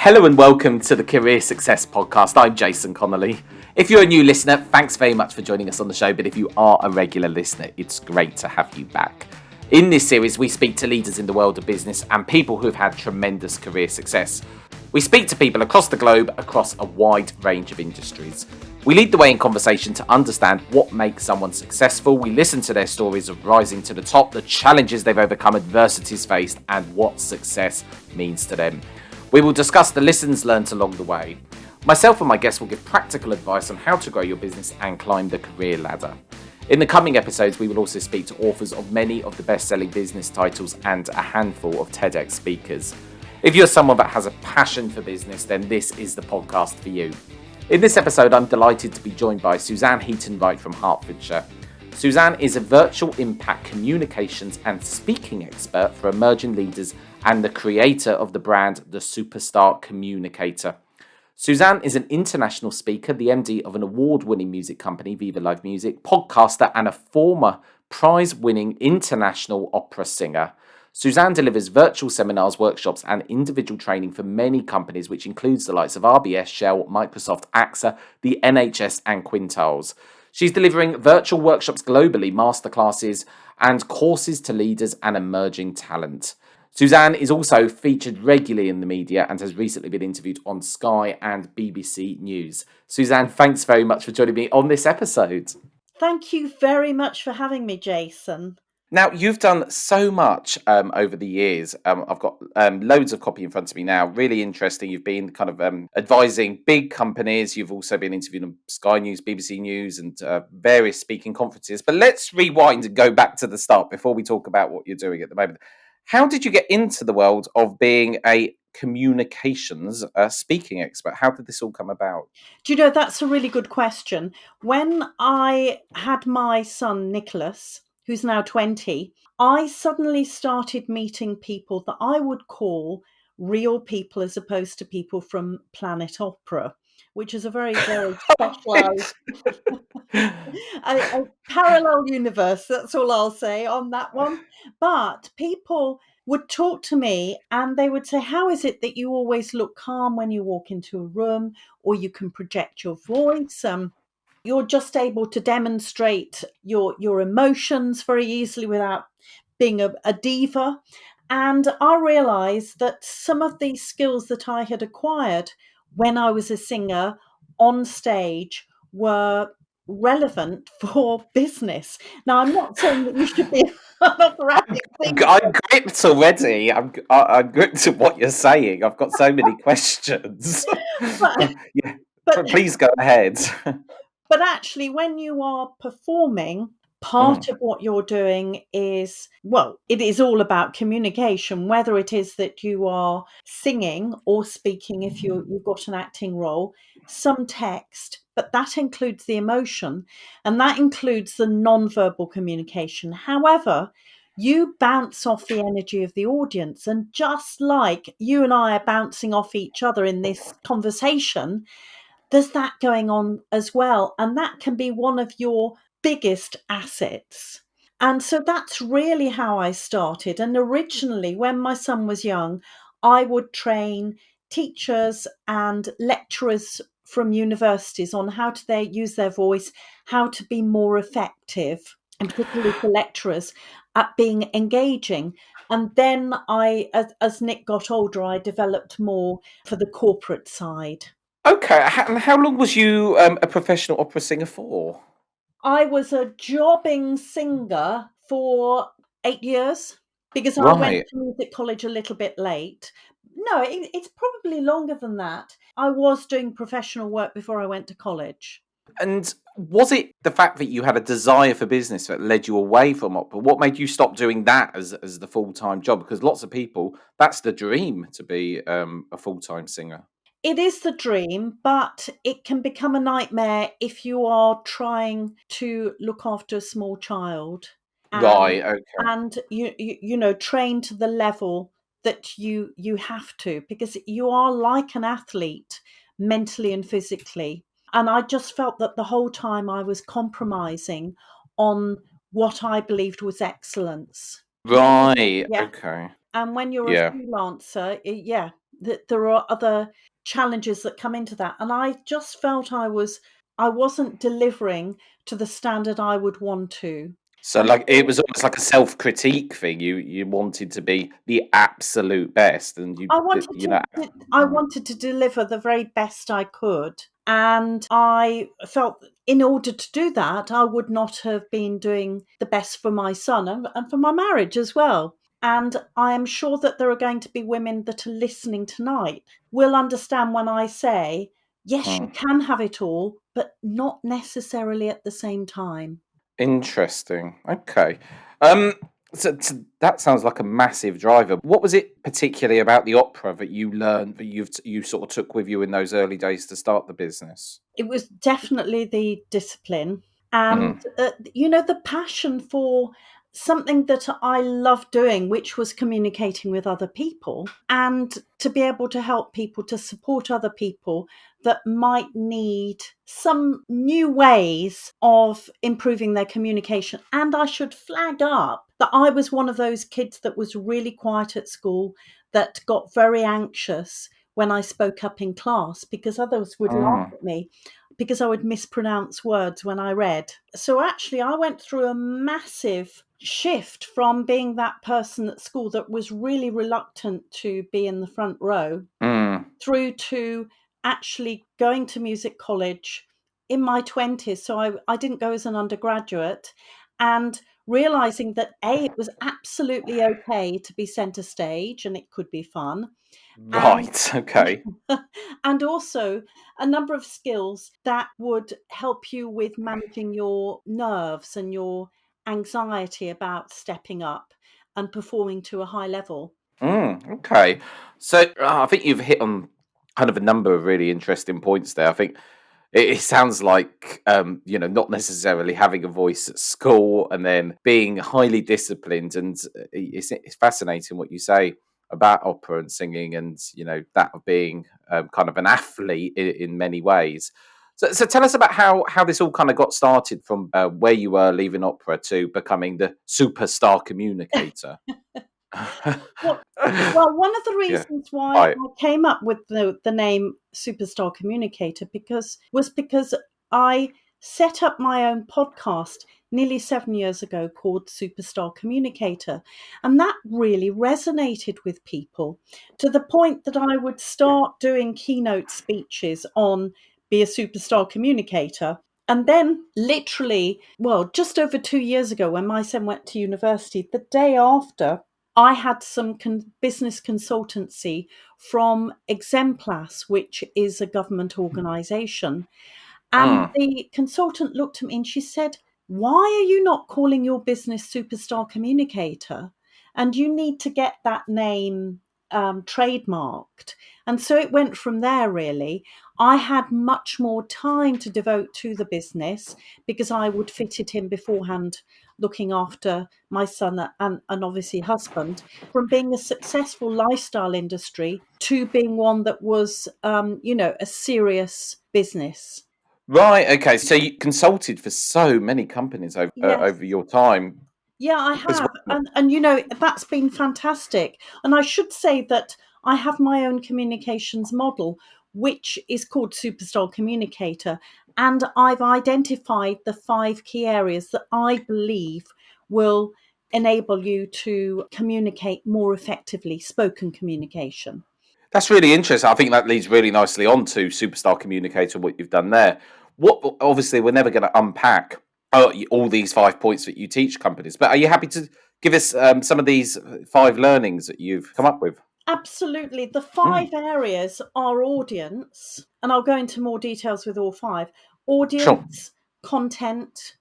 Hello and welcome to the Career Success Podcast. I'm Jason Connolly. If you're a new listener, thanks very much for joining us on the show. But if you are a regular listener, it's great to have you back. In this series, we speak to leaders in the world of business and people who've had tremendous career success. We speak to people across the globe, across a wide range of industries. We lead the way in conversation to understand what makes someone successful. We listen to their stories of rising to the top, the challenges they've overcome, adversities faced, and what success means to them. We will discuss the lessons learned along the way. Myself and my guests will give practical advice on how to grow your business and climb the career ladder. In the coming episodes, we will also speak to authors of many of the best-selling business titles and a handful of TEDx speakers. If you're someone that has a passion for business, then this is the podcast for you. In this episode, I'm delighted to be joined by Suzanne Heaton Wright from Hertfordshire. Suzanne is a virtual impact communications and speaking expert for emerging leaders and the creator of the brand, the Superstar Communicator. Suzanne is an international speaker, the MD of an award-winning music company, Viva podcaster, and a former prize-winning international opera singer. Suzanne delivers virtual seminars, workshops, and individual training for many companies, which includes the likes of RBS, Shell, Microsoft, AXA, the NHS, and Quintiles. She's delivering virtual workshops globally, masterclasses, and courses to leaders and emerging talent. Suzanne is also featured regularly in the media and has recently been interviewed on Sky and BBC News. Suzanne, thanks very much for joining me on this episode. Thank you very much for having me, Jason. Now, you've done so much over the years. I've got loads of copy in front of me now. Really interesting. You've been kind of advising big companies. You've also been interviewed on Sky News, BBC News, and various speaking conferences. But let's rewind and go back to the start before we talk about what you're doing at the moment. How did you get into the world of being a communications speaking expert? How did this all come about? Do you know, that's a really good question. When I had my son, Nicholas, who's now 20, I suddenly started meeting people that I would call real people as opposed to people from Planet Opera, which is a very, very specialised a parallel universe. That's all I'll say on that one. But people would talk to me and they would say, how is it that you always look calm when you walk into a room, or you can project your voice? You're just able to demonstrate your emotions very easily without being a diva. And I realized that some of these skills that I had acquired when I was a singer on stage were relevant for business. Now, I'm not saying that you should be an operatic singer. I'm gripped already. I'm gripped at what you're saying. I've got so many questions. But please go ahead. But actually, when you are performing, part of what you're doing is, well, it is all about communication, whether it is that you are singing or speaking, if you've got an acting role, some text, but that includes the emotion and that includes the non-verbal communication. However, you bounce off the energy of the audience. And just like you and I are bouncing off each other in this conversation, there's that going on as well. And that can be one of your biggest assets. And so that's really how I started. And originally, when my son was young, I would train teachers and lecturers from universities on how to use their voice, how to be more effective, and particularly for lecturers at being engaging. And then as Nick got older, I developed more for the corporate side. Okay, and how long was you a professional opera singer for? I was a jobbing singer for 8 years because I went to music college a little bit late. No, it's probably longer than that. I was doing professional work before I went to college. And was it the fact that you had a desire for business that led you away from opera? What made you stop doing that as the full-time job? Because lots of people, that's the dream, to be a full-time singer. It is the dream, but it can become a nightmare if you are trying to look after a small child. Right, okay. And you know, train to the level that you have to, because you are like an athlete mentally and physically. And I just felt that the whole time I was compromising on what I believed was excellence. Right, okay. And when you're a freelancer, that there are other challenges that come into that. And I just felt I wasn't delivering to the standard I would want to. So, And like, it was almost like a self-critique thing. You wanted to be the absolute best, and I wanted you know. I Mm, wanted to deliver the very best I could. And I felt that in order to do that, I would not have been doing the best for my son and for my marriage as well. And I am sure that there are going to be women that are listening tonight will understand when I say, yes, you mm. can have it all, but not necessarily at the same time. Interesting. Okay. Um, so that sounds like a massive driver. What was it particularly about the opera that you learned that you sort of took with you in those early days to start the business? It was definitely the discipline and, Mm, the passion for something that I love doing, which was communicating with other people and to be able to help people, to support other people that might need some new ways of improving their communication. And I should flag up that I was one of those kids that was really quiet at school, that got very anxious when I spoke up in class because others would laugh mm, at me because I would mispronounce words when I read. So actually, I went through a massive shift from being that person at school that was really reluctant to be in the front row mm. through to actually going to music college in my 20s. So I didn't go as an undergraduate, and realizing that A, it was absolutely okay to be centre stage and it could be fun. And Right. Okay. and also a number of skills that would help you with managing your nerves and your anxiety about stepping up and performing to a high level. Okay. So I think you've hit on kind of a number of really interesting points there. I think it sounds like not necessarily having a voice at school and then being highly disciplined, and it's fascinating what you say about opera and singing, and that of being kind of an athlete in many ways. So tell us about how this all kind of got started from where you were leaving opera to becoming the superstar communicator. Well, well, one of the Yeah. reasons why Right. I came up with the name Superstar Communicator because I set up my own podcast nearly 7 years ago called Superstar Communicator. And that really resonated with people to the point that I would start doing keynote speeches on Be a Superstar Communicator. And then, literally, well, just over 2 years ago, when my son went to university, the day after, I had some business consultancy from Exemplas, which is a government organisation. And Mm. the consultant looked at me and she said, "Why are you not calling your business Superstar Communicator? And you need to get that name trademarked." And so it went from there, really. I had much more time to devote to the business because I would fit it in beforehand, looking after my son and obviously husband, from being a successful lifestyle industry to being one that was, a serious business. Right. Okay. So you consulted for so many companies Yes. over your time Yeah, I as have. well. And that's been fantastic. And I should say that I have my own communications model, which is called Superstar Communicator. And I've identified the 5 key areas that I believe will enable you to communicate more effectively, spoken communication. That's really interesting. I think that leads really nicely on to Superstar Communicator, what you've done there. What obviously we're never going to unpack all these 5 points that you teach companies, but are you happy to give us some of these 5 learnings that you've come up with? Absolutely. The Mm, 5 areas are audience, and I'll go into more details with all 5. sure. Audience, content,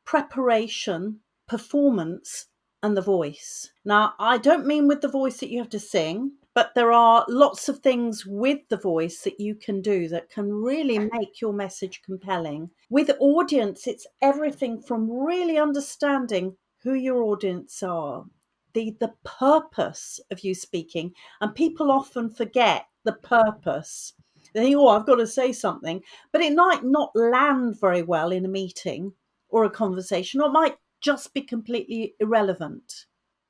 preparation, performance, and the voice. Now, I don't mean with the voice that you have to sing, but there are lots of things with the voice that you can do that can really make your message compelling. With audience, it's everything from really understanding who your audience are, the purpose of you speaking, and people often forget the purpose. They think, "Oh, I've got to say something," but it might not land very well in a meeting or a conversation, or it might just be completely irrelevant.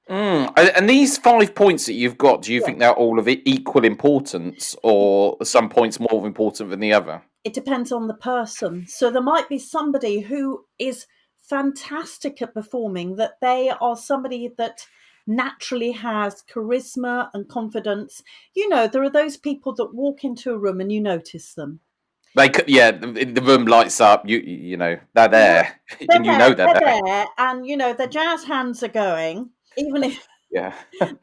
And these 5 points that you've got, do you Yeah. think they're all of equal importance, or some points more important than the other? It depends on the person. So there might be somebody who is fantastic at performing, that they are somebody that naturally has charisma and confidence. There are those people that walk into a room and you notice them. They could, yeah. The room lights up. You know they're Yeah, there, and you know they're there. they're there, and the jazz hands are going, even if. Yeah.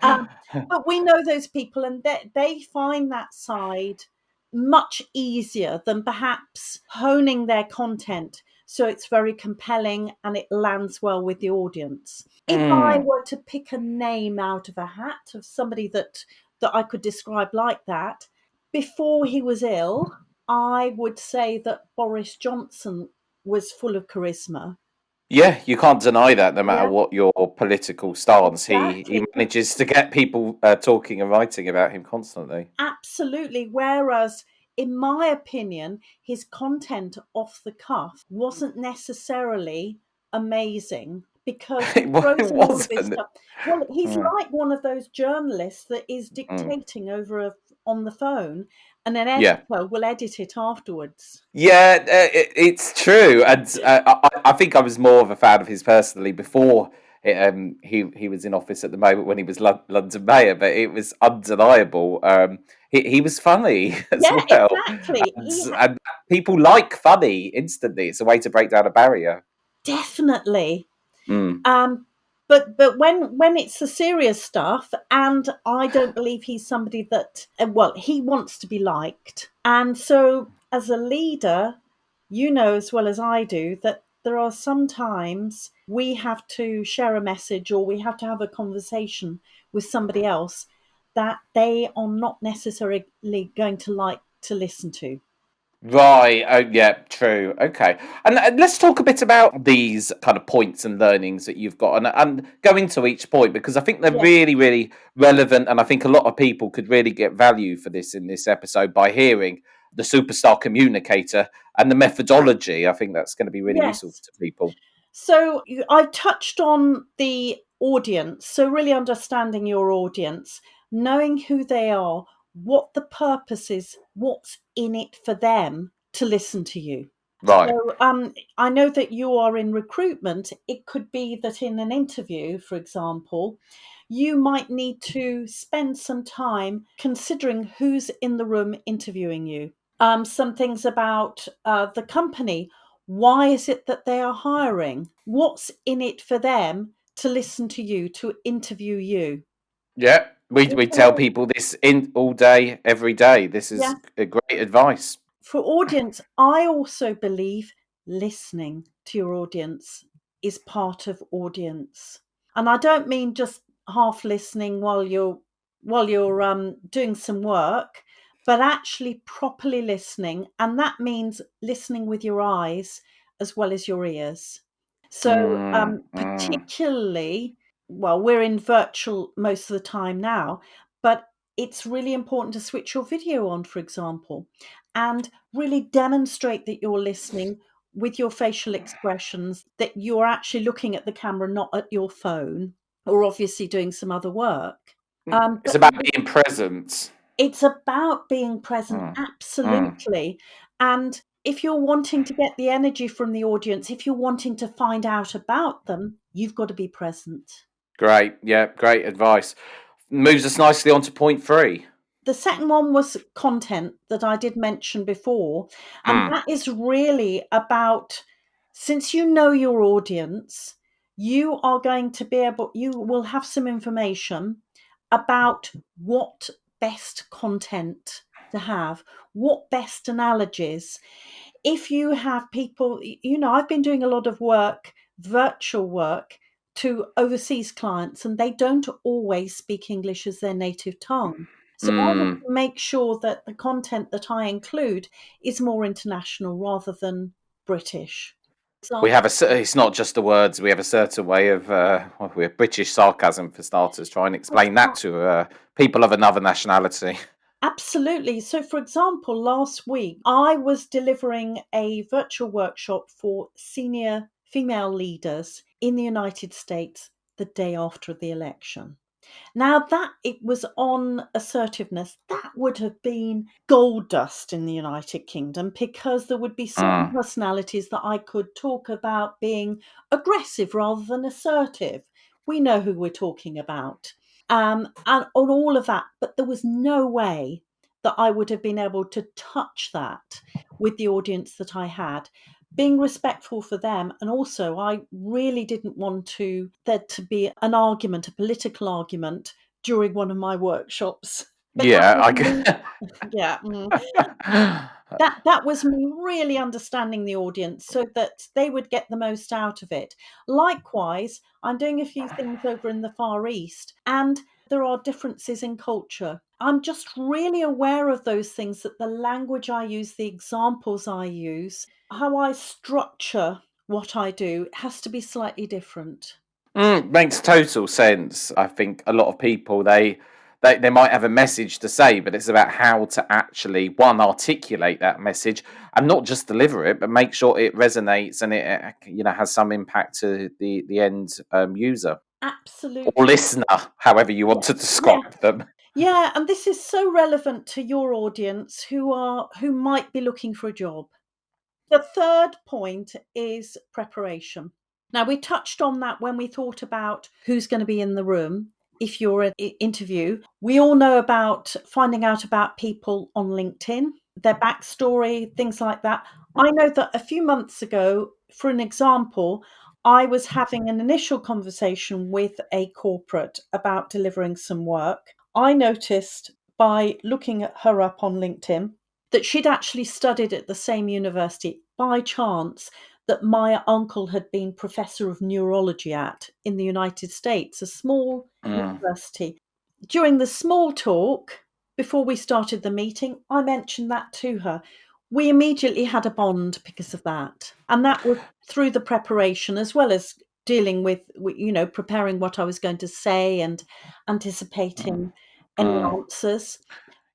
Um, but we know those people, and they find that side much easier than perhaps honing their content so it's very compelling and it lands well with the audience. If I Mm. were to pick a name out of a hat of somebody that I could describe like that, before he was ill, I would say that Boris Johnson was full of charisma. Yeah, you can't deny that. No matter Yeah, what your political stance, he exactly. manages to get people talking and writing about him constantly. Absolutely. Whereas, in my opinion, his content off the cuff wasn't necessarily amazing because he It throws in all of his wasn't. stuff. Well, he's Mm, like one of those journalists that is mm. dictating on the phone, and an Yeah. editor will edit it afterwards. Yeah, it's true, and I think I was more of a fan of his personally before he was in office at the moment when he was London mayor, but it was undeniable. He was funny as Yeah, well, exactly. and people like funny instantly. It's a way to break down a barrier. Definitely. Mm. Um, but when it's the serious stuff, and I don't believe he's somebody that well, he wants to be liked, and so as a leader, as well as I do that there are sometimes we have to share a message or we have to have a conversation with somebody else that they are not necessarily going to like to listen to. Right. Oh, yeah. True. Okay. And let's talk a bit about these kind of points and learnings that you've got, and go into each point because I think they're Yeah. really, really relevant, and I think a lot of people could really get value for this in this episode by hearing the superstar communicator and the methodology. I think that's going to be really useful Yes. to people. So I've touched on the audience. So really understanding your audience, knowing who they are, what the purpose is, what's in it for them to listen to you. Right. So I know that you are in recruitment. It could be that in an interview, for example, you might need to spend some time considering who's in the room interviewing you. Some things about the company. Why is it that they are hiring? What's in it for them to listen to you, to interview you? Yeah. We tell Also, people this in all day, every day. This yeah, is a great advice. for audience, I also believe listening to your audience is part of audience. And I don't mean just half listening while you're doing some work, but actually properly listening, and that means listening with your eyes as well as your ears. So, Mm, mm. particularly, well, we're in virtual most of the time now, but it's really important to switch your video on, for example, and really demonstrate that you're listening with your facial expressions, that you're actually looking at the camera, not at your phone, or obviously doing some other work. It's But about being present. it's about being present, Mm, mm. absolutely. And if you're wanting to get the energy from the audience, if you're wanting to find out about them, you've got to be present. Great. Yeah, great advice. Moves us nicely on to point three. The second one was content that I did mention before, and Mm, that is really about, since you know your audience, you will have some information about what best content to have, what best analogies. If you have people, I've been doing a lot of work, virtual work, to overseas clients, and they don't always speak English as their native tongue. So I want mm. to make sure that the content that I include is more international rather than British. We Example, have it's not just the words. We have a certain way of we have British sarcasm for starters. Try and explain that to people of another nationality. absolutely. So, for example, last week I was delivering a virtual workshop for senior female leaders in the United States the day after the election. Now, that it was on assertiveness, that would have been gold dust in the United Kingdom, because there would be certain personalities that I could talk about being aggressive rather than assertive. We know who we're talking about. And on all of that, but there was no way that I would have been able to touch that with the audience that I had, being respectful for them. And also, I really didn't want there to be an argument, a political argument, during one of my workshops. But that Yeah, was I me. can. Yeah. That was me really understanding the audience so that they would get the most out of it. Likewise, I'm doing a few things over in the Far East, and there are differences in culture. I'm just really aware of those things, that the language I use, the examples I use, how I structure what I do has to be slightly different. Makes total sense. I think a lot of people they might have a message to say, but it's about how to actually one articulate that message and not just deliver it, but make sure it resonates and it has some impact to the end user or Absolutely. listener, however you want Yeah. to Yeah. describe them. Yeah, and this is so relevant to your audience who might be looking for a job. The third point is preparation. Now, we touched on that when we thought about who's going to be in the room. If you're at an interview, we all know about finding out about people on LinkedIn, their backstory, things like that. I know that a few months ago, for an example, I was having an initial conversation with a corporate about delivering some work. I noticed by looking at her up on LinkedIn that she'd actually studied at the same university by chance that my uncle had been professor of neurology in the United States, a small Mm. university. During the small talk, before we started the meeting, I mentioned that to her. We immediately had a bond because of that. And that was through the preparation, as well as dealing with, preparing what I was going to say and anticipating any Mm. answers.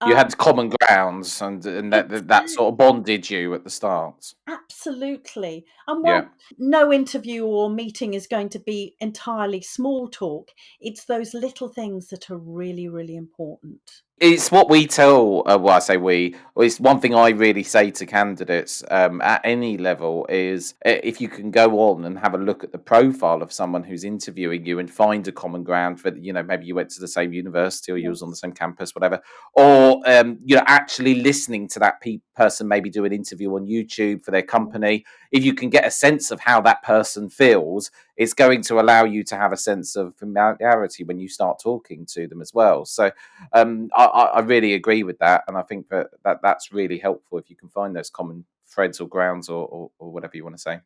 You Um, had common grounds, and that sort of bonded you at the start. Absolutely. And Yeah. while no interview or meeting is going to be entirely small talk, it's those little things that are really, really important. It's what we tell. Well, I say we. Well, it's one thing I really say to candidates at any level is if you can go on and have a look at the profile of someone who's interviewing you and find a common ground for maybe you went to the same university or you was on the Yes. same campus, whatever, or actually listening to that person maybe do an interview on YouTube for their company. If you can get a sense of how that person feels, it's going to allow you to have a sense of familiarity when you start talking to them as well. So I really agree with that, and I think that's really helpful if you can find those common threads or grounds or whatever you want to say.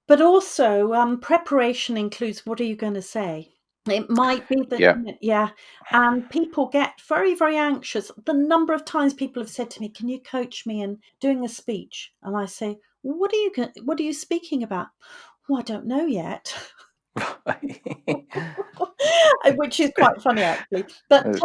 But also, preparation includes, what are you going to say? It might be that, Yeah. yeah, and people get very, very anxious. The number of times people have said to me, "Can you coach me in doing a speech?" And I say, What are you speaking about?" "Oh, I don't know yet." Which is quite funny, actually. But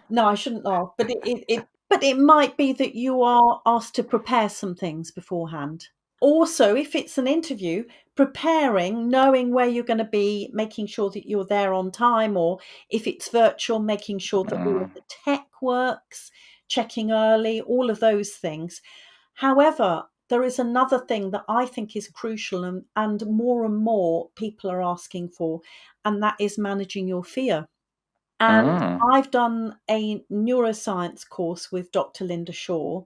no, I shouldn't laugh. But it might be that you are asked to prepare some things beforehand. Also, if it's an interview, preparing, knowing where you're going to be, making sure that you're there on time, or if it's virtual, making sure that all of the tech works, checking early, all of those things. However, there is another thing that I think is crucial, and more people are asking for, and that is managing your fear. And Mm. I've done a neuroscience course with Dr. Linda Shaw,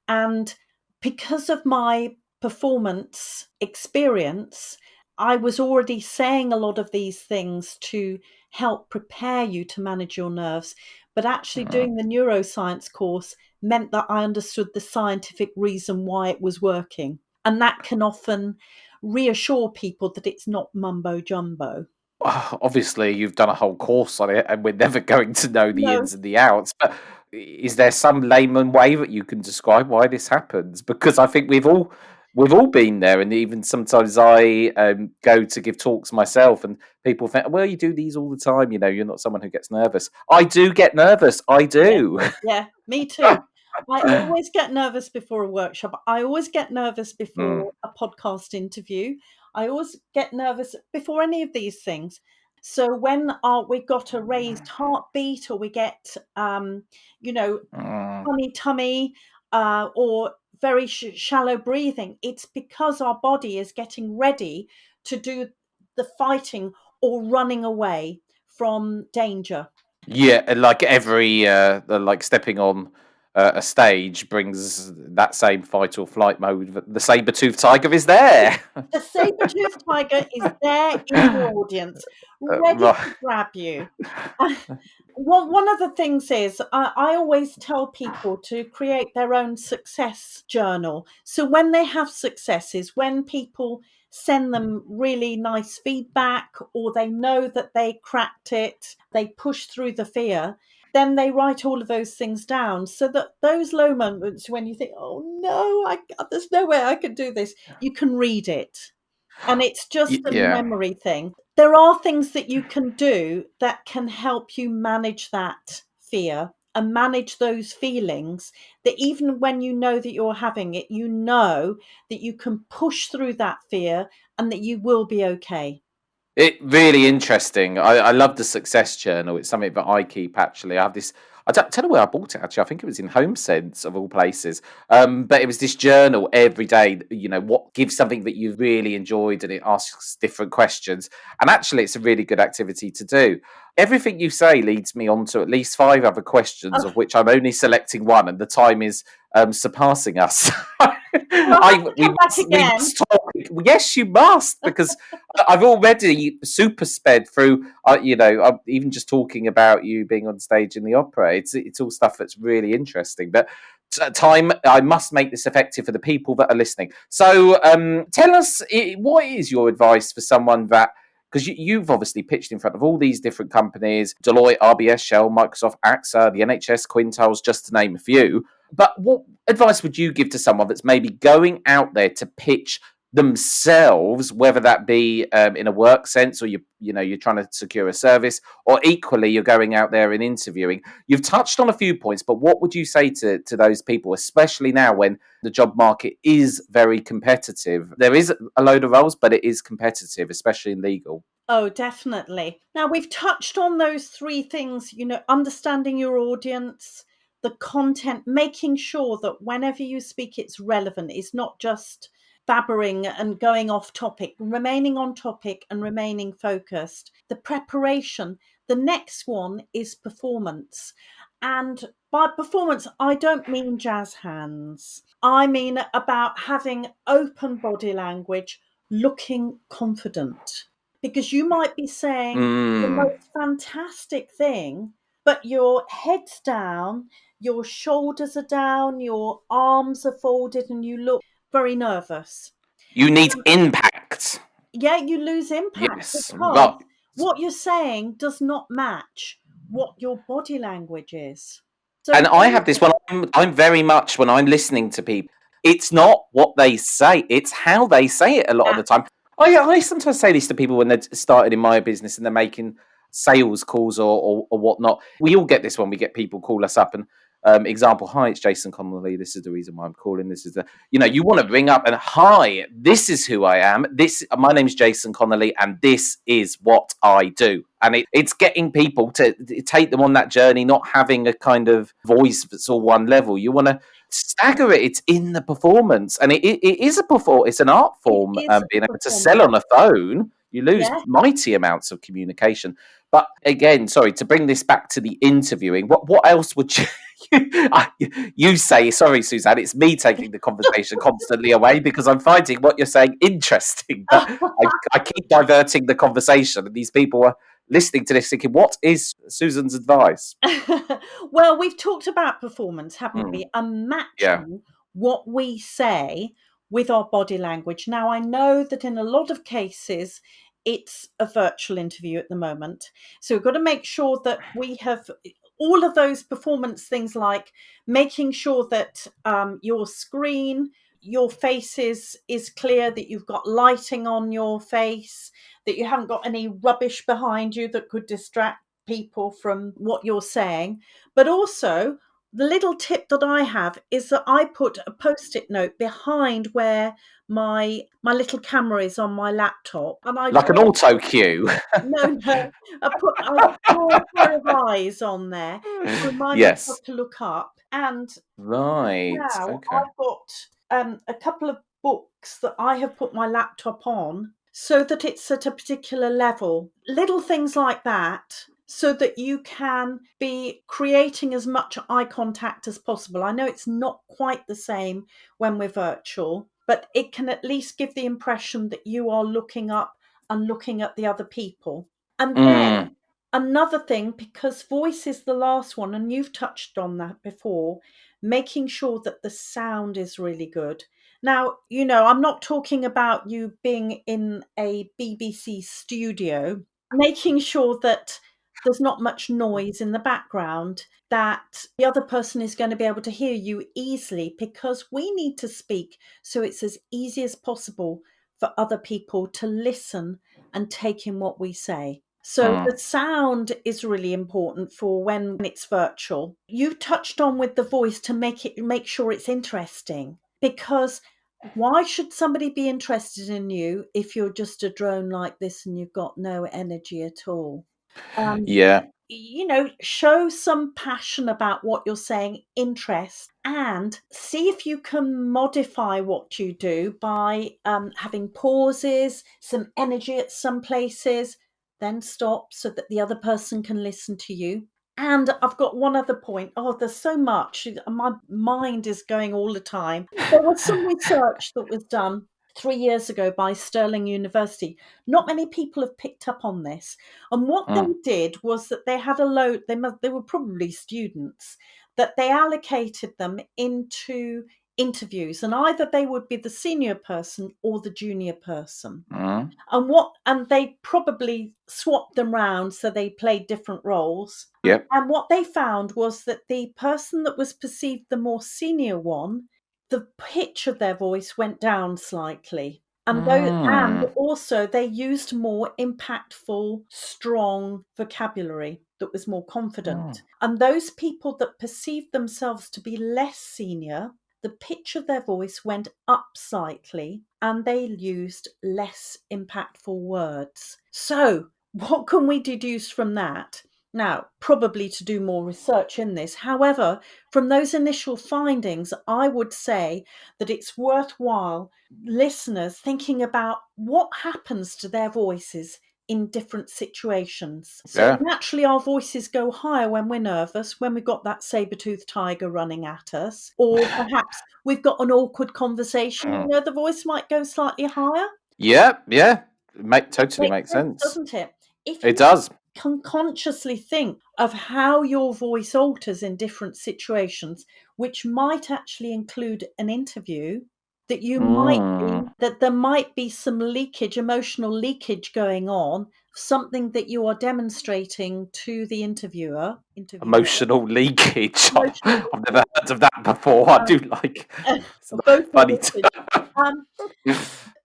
and because of my performance experience, I was already saying a lot of these things to help prepare you to manage your nerves. But actually, Mm. doing the neuroscience course meant that I understood the scientific reason why it was working. And that can often reassure people that it's not mumbo jumbo. Obviously, you've done a whole course on it, and we're never going to know the No, ins and the outs. But is there some layman way that you can describe why this happens? Because I think we've all been there, and even sometimes I go to give talks myself, and people think, "Well, you do these all the time. You're not someone who gets nervous." I do get nervous. I yeah, do. yeah, me too. I always get nervous before a workshop. I always get nervous Mm. before a podcast interview. I always get nervous before any of these things. So when we've got a raised heartbeat, or we get, funny tummy, or very shallow breathing, it's because our body is getting ready to do the fighting or running away from danger. Yeah, and like like stepping on a stage brings that same fight or flight mode. The saber-toothed tiger is there. The saber-toothed tiger is there in the audience, ready to Right. grab you. One of the things is, I always tell people to create their own success journal. So when they have successes, when people send them really nice feedback, or they know that they cracked it, they pushed through the fear, then they write all of those things down, so that those low moments when you think, oh no, there's no way I can do this, you can read it. And it's just a Yeah. memory thing. There are things that you can do that can help you manage that fear and manage those feelings, that even when you know that you're having it, you know that you can push through that fear and that you will be okay. It really interesting. I love the success journal. It's something that I keep actually. I have this. I don't tell you where I bought it actually. I think it was in HomeSense of all places. But it was this journal every day. What gives something that you really enjoyed, and it asks different questions. And actually, it's a really good activity to do. Everything you say leads me on to at least 5 other questions, of which I'm only selecting one, and the time is surpassing us. We'll have to We come back we again. must talk. Yes, you must, because I've already super sped through. I'm even just talking about you being on stage in the opera. It's all stuff that's really interesting. But time, I must make this effective for the people that are listening. So, tell us, what is your advice for someone that, because you've obviously pitched in front of all these different companies: Deloitte, RBS, Shell, Microsoft, AXA, the NHS, Quintiles, just to name a few. But what advice would you give to someone that's maybe going out there to pitch themselves, whether that be in a work sense, or you're trying to secure a service, or equally you're going out there and interviewing? You've touched on a few points, but what would you say to those people, especially now when the job market is very competitive? There is a load of roles, but it is competitive, especially in legal. Oh, definitely. Now, we've touched on those three things, understanding your audience, the content, making sure that whenever you speak, it's relevant. It's not just babbering and going off topic, remaining on topic and remaining focused. The preparation. The next one is performance. And by performance, I don't mean jazz hands. I mean about having open body language, looking confident, because you might be saying the Mm. most fantastic thing, but your head's down, your shoulders are down, your arms are folded, and you look very nervous. You need impact. Yeah, you lose impact Yes, because right. what you're saying does not match what your body language is. So And I have this when I'm very much, when I'm listening to people, it's not what they say, it's how they say it a lot of yeah, the time. I sometimes say this to people when they're started in my business and they're making sales calls or whatnot. We all get this when we get people call us up and example, hi, it's Jason Connolly. This is the reason why I'm calling. This is you want to ring up and, hi, this is who I am. My name's Jason Connolly, and this is what I do. And it's getting people to take them on that journey, not having a kind of voice that's all one level. You want to stagger it. It's in the performance, and it is it's an art it form. is Being a able to sell performance. on a phone, you lose Yeah. mighty amounts of communication. But again, sorry, to bring this back to the interviewing, what else would you you say? Sorry, Suzanne, it's me taking the conversation constantly away because I'm finding what you're saying interesting, but I keep diverting the conversation, and these people are listening to this thinking, what is Susan's advice? Well, we've talked about performance, haven't Mm, we? And yeah. matching what we say with our body language. Now, I know that in a lot of cases, it's a virtual interview at the moment. So we've got to make sure that we have all of those performance things, like making sure that your screen, your face is clear, that you've got lighting on your face, that you haven't got any rubbish behind you that could distract people from what you're saying, but also the little tip that I have is that I put a post-it note behind where my little camera is on my laptop, and I Like an draw auto cue. no, I draw a pair of eyes on there to remind myself Yes. to look up. And Right. now Okay. I've got a couple of books that I have put my laptop on so that it's at a particular level. Little things like that, so that you can be creating as much eye contact as possible. I know it's not quite the same when we're virtual, but it can at least give the impression that you are looking up and looking at the other people. And Mm. then another thing, because voice is the last one, and you've touched on that before, making sure that the sound is really good. Now, I'm not talking about you being in a BBC studio, making sure that there's not much noise in the background, that the other person is going to be able to hear you easily, because we need to speak so it's as easy as possible for other people to listen and take in what we say. So Mm. the sound is really important for when it's virtual. You touched on with the voice to make sure it's interesting, because why should somebody be interested in you if you're just a drone like this and you've got no energy at all? Um, Yeah. Show some passion about what you're saying, interest, and see if you can modify what you do by having pauses, some energy at some places, then stop so that the other person can listen to you. And I've got one other point. Oh, there's so much. My mind is going all the time. There was some research that was done 3 years ago by Stirling University. Not many people have picked up on this. And what they Mm. did was that they had a load, they were probably students, that they allocated them into interviews, and either they would be the senior person or the junior person. Mm. And they probably swapped them round so they played different roles. Yep. And what they found was that the person that was perceived the more senior one, the pitch of their voice went down slightly. And Mm. also they used more impactful, strong vocabulary that was more confident. Mm. And those people that perceived themselves to be less senior, the pitch of their voice went up slightly and they used less impactful words. So, what can we deduce from that? Now, probably to do more research in this. However, from those initial findings, I would say that it's worthwhile listeners thinking about what happens to their voices in different situations. So Yeah. naturally our voices go higher when we're nervous, when we've got that saber-toothed tiger running at us, or perhaps we've got an awkward conversation, Mm. the voice might go slightly higher. Yeah. Yeah. Totally Makes makes sense, sense. doesn't it? If It you does. can consciously think of how your voice alters in different situations, which might actually include an interview, Mm. that there might be some leakage, emotional leakage going on, something that you are demonstrating to the interviewer, Emotional leakage. emotional I've never heard of that before. I do like. It's a emotional funny leakage. term. Um,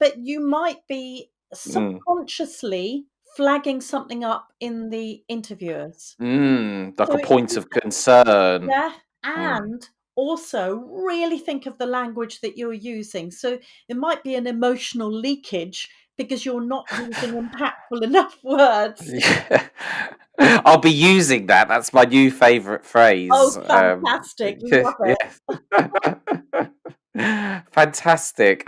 but you might be Mm. subconsciously flagging something up in the interviewers. Mm. Like So a it's point of concern. yeah, Mm. and also really think of the language that you're using. So it might be an emotional leakage because you're not using impactful enough words. Yeah. I'll be using that. That's my new favourite Oh, phrase. fantastic. We love it. Yes. Fantastic.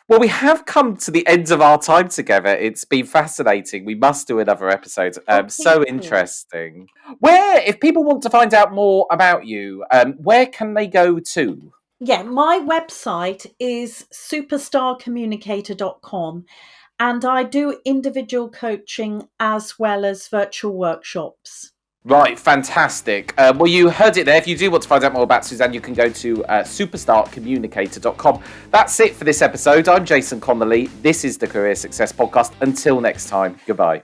Well, we have come to the end of our time together. It's been fascinating. We must do another episode. Oh, please So do. interesting. If people want to find out more about you, where can they go to? Yeah, my website is superstarcommunicator.com, and I do individual coaching as well as virtual workshops. Right, fantastic. Well, you heard it there. If you do want to find out more about Suzanne, you can go to superstarcommunicator.com. That's it for this episode. I'm Jason Connolly. This is the Career Success Podcast. Until next time, goodbye.